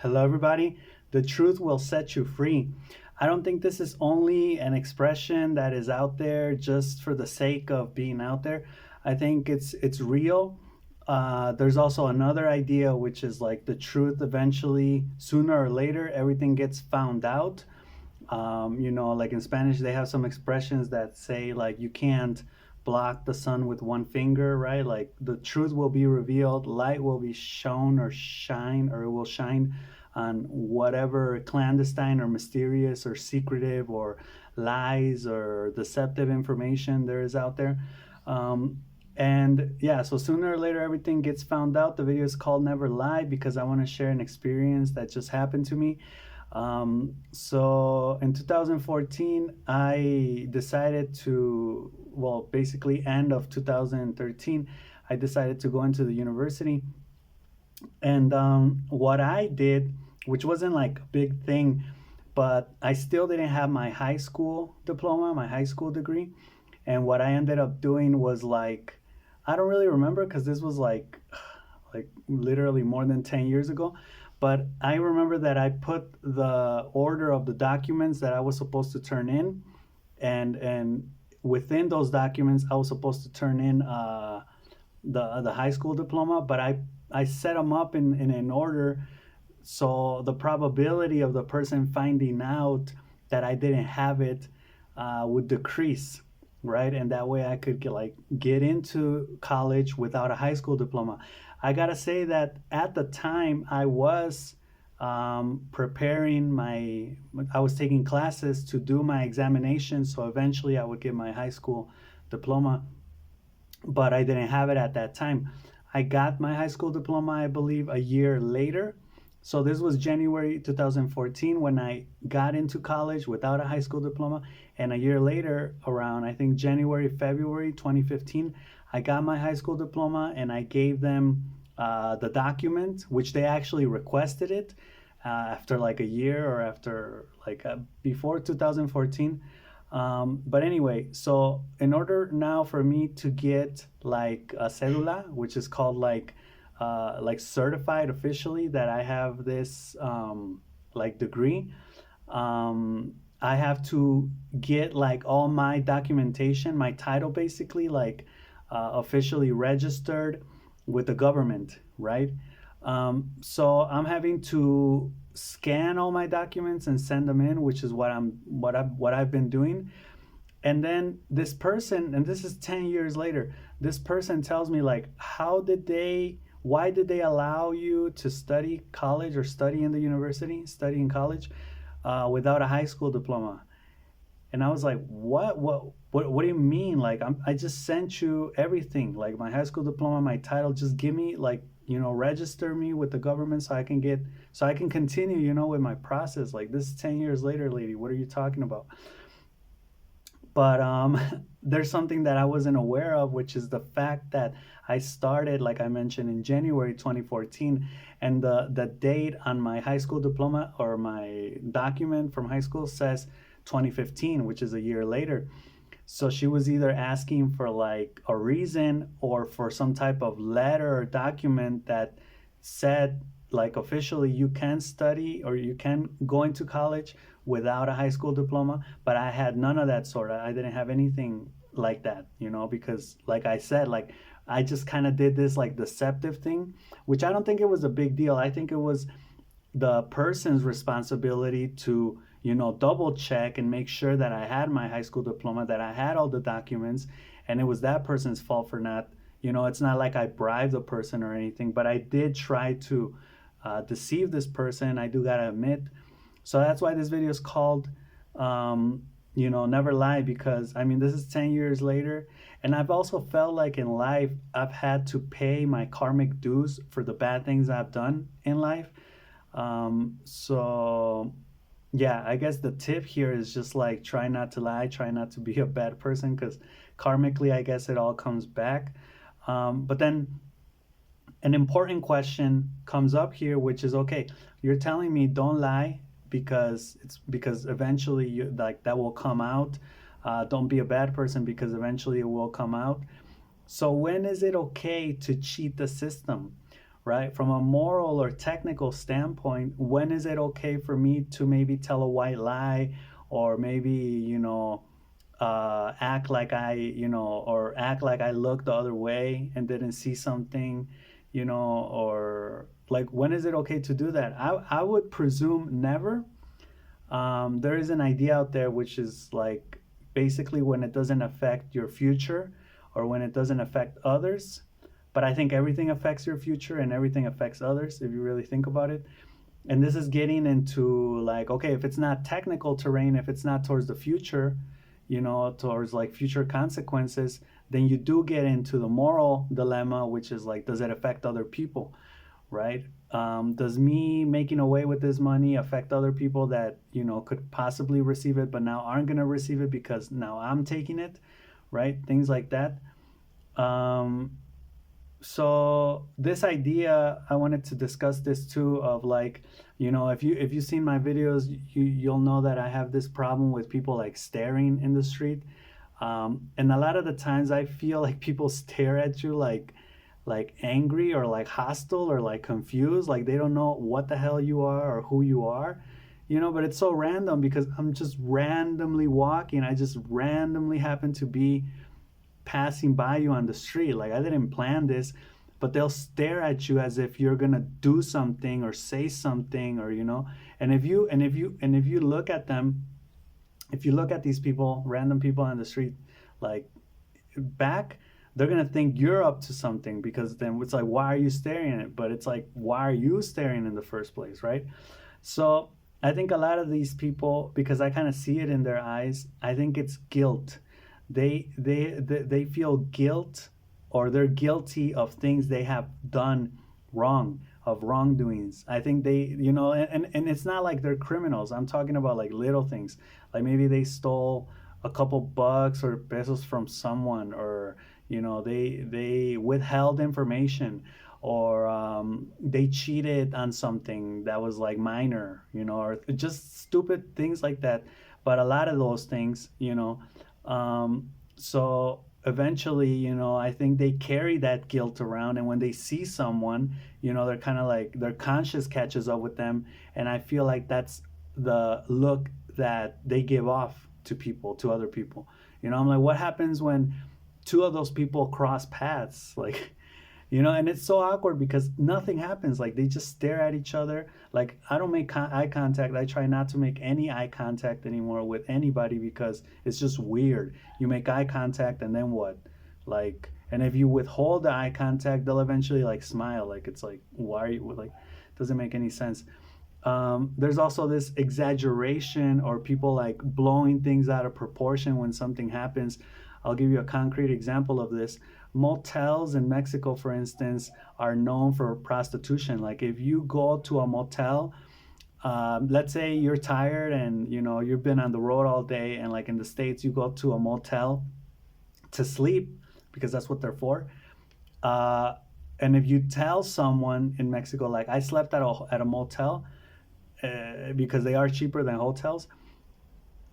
Hello, everybody. The truth will set you free. I don't think this is only an expression that is out there just for the sake of being out there. I think it's real. There's also another idea, which is like the truth eventually, sooner or later, everything gets found out. Like in Spanish, they have some expressions that say like you can't block the sun with one finger, right? Like the truth will be revealed, light will be shown or shine, or it will shine on whatever clandestine or mysterious or secretive or lies or deceptive information there is out there. And yeah, so sooner or later everything gets found out. The video is called Never Lie because I want to share an experience that just happened to me. So in 2014, I decided to, well, basically end of 2013, I decided to go into the university. And what I did, which wasn't like a big thing, but I still didn't have my high school diploma, my high school degree. And what I ended up doing was like, I don't really remember because this was like literally more than 10 years ago. But I remember that I put the order of the documents that I was supposed to turn in, and within those documents, I was supposed to turn in the high school diploma. But I set them up in an order so the probability of the person finding out that I didn't have it would decrease, right? And that way I could get into college without a high school diploma. I gotta say that at the time I was I was taking classes to do my examination, so eventually I would get my high school diploma, but I didn't have it at that time. I got my high school diploma, I believe, a year later. So this was January 2014 when I got into college without a high school diploma. And a year later, around I think January, February 2015, I got my high school diploma and I gave them the document, which they actually requested it after like a year or after before 2014. But anyway, so in order now for me to get like a cedula, which is called like certified officially that I have this like degree, I have to get like all my documentation, my title basically, like officially registered with the government, right? So I'm having to scan all my documents and send them in, which is what I've been doing. And then this person, and this is 10 years later, this person tells me like, why did they allow you to study college or study in the university, study in college without a high school diploma? And I was like, what do you mean? Like, I just sent you everything, like my high school diploma, my title. Just give me like, register me with the government so I can continue, with my process. Like, this is 10 years later, lady. What are you talking about? But there's something that I wasn't aware of, which is the fact that I started, like I mentioned, in January 2014, and the date on my high school diploma or my document from high school says 2015, which is a year later. So she was either asking for like a reason or for some type of letter or document that said like officially you can study or you can go into college without a high school diploma. But I had none of that sort. I didn't have anything like that, because like I said, like I just kind of did this like deceptive thing, which I don't think it was a big deal. I think it was the person's responsibility to double check and make sure that I had my high school diploma, that I had all the documents, and it was that person's fault for not, it's not like I bribed the person or anything, but I did try to deceive this person, I do gotta admit. So that's why this video is called Never Lie, because I mean this is 10 years later, and I've also felt like in life I've had to pay my karmic dues for the bad things I've done in life. So yeah, I guess the tip here is just like try not to lie, try not to be a bad person, because karmically I guess it all comes back. But then an important question comes up here, which is, okay, you're telling me don't lie because eventually you like that will come out. Don't be a bad person because eventually it will come out. So when is it okay to cheat the system, right? From a moral or technical standpoint, when is it okay for me to maybe tell a white lie, or maybe, act like or act like I looked the other way and didn't see something, or like, when is it okay to do that? I would presume never. There is an idea out there which is like, basically, when it doesn't affect your future or when it doesn't affect others. But I think everything affects your future and everything affects others if you really think about it. And this is getting into like, okay, if it's not technical terrain, if it's not towards the future, towards like future consequences, then you do get into the moral dilemma, which is like, does it affect other people, right? Does me making away with this money affect other people that, could possibly receive it, but now aren't going to receive it because now I'm taking it, right? Things like that. Um, so this idea, I wanted to discuss this too, of like, if you've seen my videos, you'll know that I have this problem with people like staring in the street. And a lot of the times I feel like people stare at you like angry or like hostile or like confused, like they don't know what the hell you are or who you are. But it's so random because I'm just randomly walking. I just randomly happen to be passing by you on the street. Like, I didn't plan this, but they'll stare at you as if you're gonna do something or say something, or and if you look at them, if you look at these people, random people on the street, like, back, they're gonna think you're up to something, because then it's like, why are you staring at it? But it's like, why are you staring in the first place, right? So I think a lot of these people, because I kind of see it in their eyes, I think it's guilt. They feel guilt, or they're guilty of things they have done wrong, of wrongdoings. I think they, and it's not like they're criminals. I'm talking about like little things, like maybe they stole a couple bucks or pesos from someone, or they withheld information, or they cheated on something that was like minor, or just stupid things like that. But a lot of those things, so eventually, I think they carry that guilt around, and when they see someone, they're kind of like, their conscience catches up with them, and I feel like that's the look that they give off to people, to other people. I'm like, what happens when two of those people cross paths? Like, and it's so awkward because nothing happens. Like, they just stare at each other. Like, I don't make eye contact. I try not to make any eye contact anymore with anybody, because it's just weird. You make eye contact and then what? Like, and if you withhold the eye contact, they'll eventually like smile. Like, it's like, why are you like, doesn't make any sense. There's also this exaggeration, or people like blowing things out of proportion when something happens. I'll give you a concrete example of this. Motels in Mexico, for instance, are known for prostitution. Like, if you go to a motel, let's say you're tired and you've been on the road all day, and like in the States, you go to a motel to sleep, because that's what they're for. Uh, and if you tell someone in Mexico, like, I slept at a motel, because they are cheaper than hotels,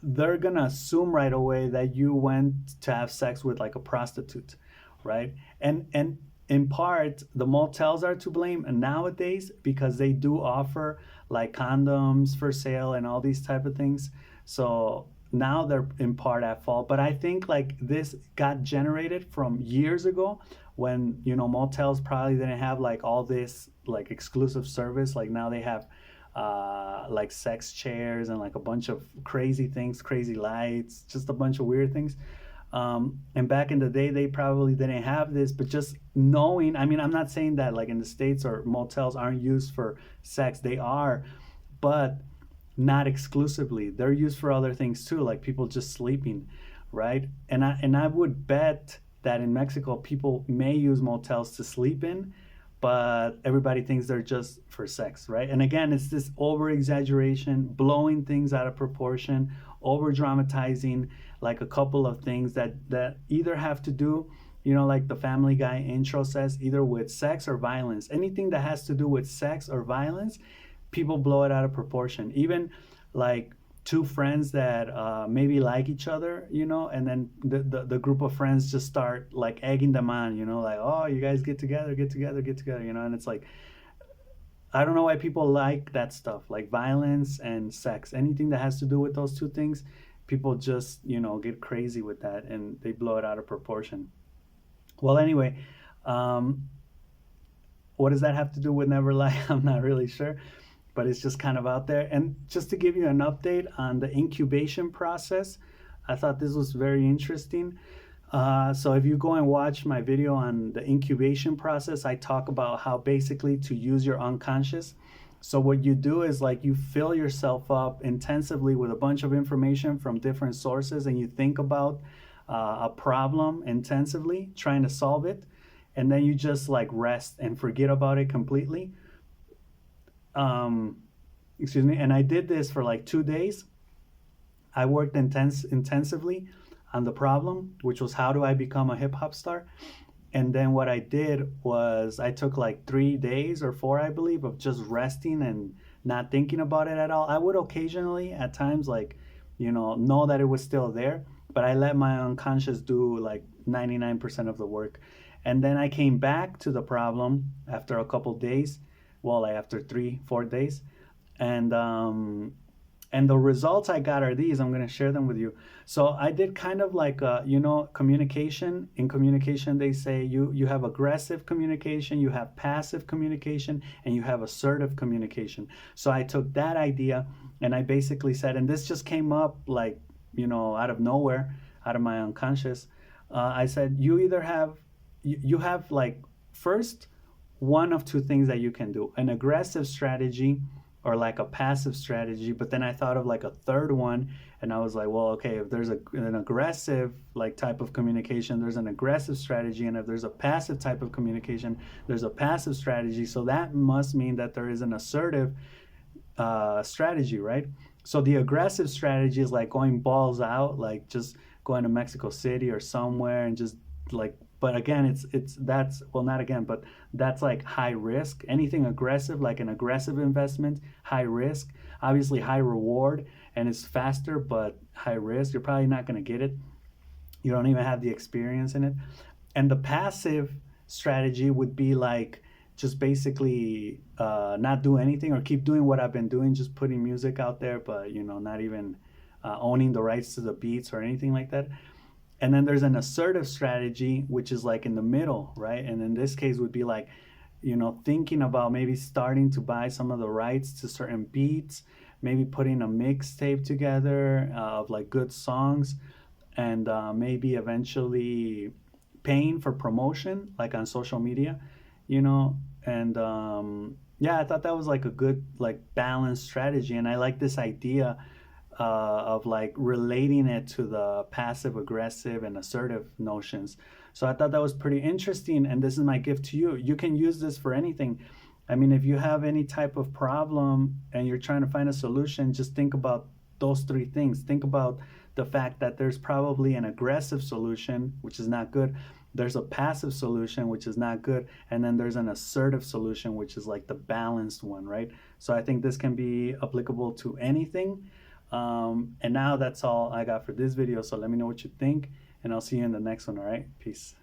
they're gonna assume right away that you went to have sex with like a prostitute, right? And in part, the motels are to blame nowadays, because they do offer like condoms for sale and all these type of things. So now they're in part at fault. But I think like this got generated from years ago, when motels probably didn't have like all this like exclusive service. Like, now they have like sex chairs and like a bunch of crazy things, crazy lights, just a bunch of weird things. And back in the day, they probably didn't have this, but just knowing, I mean, I'm not saying that like in the States or motels aren't used for sex, they are, but not exclusively. They're used for other things too, like people just sleeping, right? And I would bet that in Mexico, people may use motels to sleep in, but everybody thinks they're just for sex, right? And again, it's this over exaggeration, blowing things out of proportion, over dramatizing like a couple of things that either have to do, like the Family Guy intro says, either with sex or violence. Anything that has to do with sex or violence, people blow it out of proportion. Even like two friends that maybe like each other, and then the group of friends just start like egging them on, like, oh, you guys get together, get together, get together, and it's like, I don't know why people like that stuff, like violence and sex, anything that has to do with those two things. People just, get crazy with that and they blow it out of proportion. Well, anyway, um, what does that have to do with Never Lie? I'm not really sure, but it's just kind of out there. And just to give you an update on the incubation process, I thought this was very interesting. So if you go and watch my video on the incubation process, I talk about how basically to use your unconscious. So what you do is like you fill yourself up intensively with a bunch of information from different sources, and you think about a problem intensively, trying to solve it, and then you just like rest and forget about it completely. Um, excuse me. And I did this for like 2 days. I worked intensively on the problem, which was how do I become a hip hop star. And then what I did was I took like 3 days or four, I believe, of just resting and not thinking about it at all. I would occasionally, at times, like, know that it was still there, but I let my unconscious do like 99% of the work. And then I came back to the problem after a couple days, well, like after 3, 4 days, and the results I got are these. I'm going to share them with you. So I did kind of like communication. In communication, they say you have aggressive communication, you have passive communication, and you have assertive communication. So I took that idea and I basically said, and this just came up like, out of nowhere, out of my unconscious. I said, you have like, first, one of two things that you can do: an aggressive strategy or like a passive strategy. But then I thought of like a third one, and I was like, well, okay, if there's an aggressive like type of communication, there's an aggressive strategy, and if there's a passive type of communication, there's a passive strategy. So that must mean that there is an assertive strategy, right? So the aggressive strategy is like going balls out, like just going to Mexico City or somewhere and just like, but again, that's, well, not again, but that's like high risk. Anything aggressive, like an aggressive investment, high risk, obviously high reward, and it's faster, but high risk. You're probably not going to get it. You don't even have the experience in it. And the passive strategy would be like just basically not do anything or keep doing what I've been doing, just putting music out there, but not even owning the rights to the beats or anything like that. And then there's an assertive strategy, which is like in the middle, right? And in this case would be like, thinking about maybe starting to buy some of the rights to certain beats, maybe putting a mixtape together of like good songs, and maybe eventually paying for promotion, like on social media, you know. And yeah, I thought that was like a good, like, balanced strategy, and I like this idea of like relating it to the passive aggressive and assertive notions. So I thought that was pretty interesting, and this is my gift to you. You can use this for anything. I mean, if you have any type of problem and you're trying to find a solution, just think about those three things. Think about the fact that there's probably an aggressive solution, which is not good. There's a passive solution, which is not good. And then there's an assertive solution, which is like the balanced one, right? So I think this can be applicable to anything. And now that's all I got for this video. So let me know what you think, and I'll see you in the next one. All right, peace.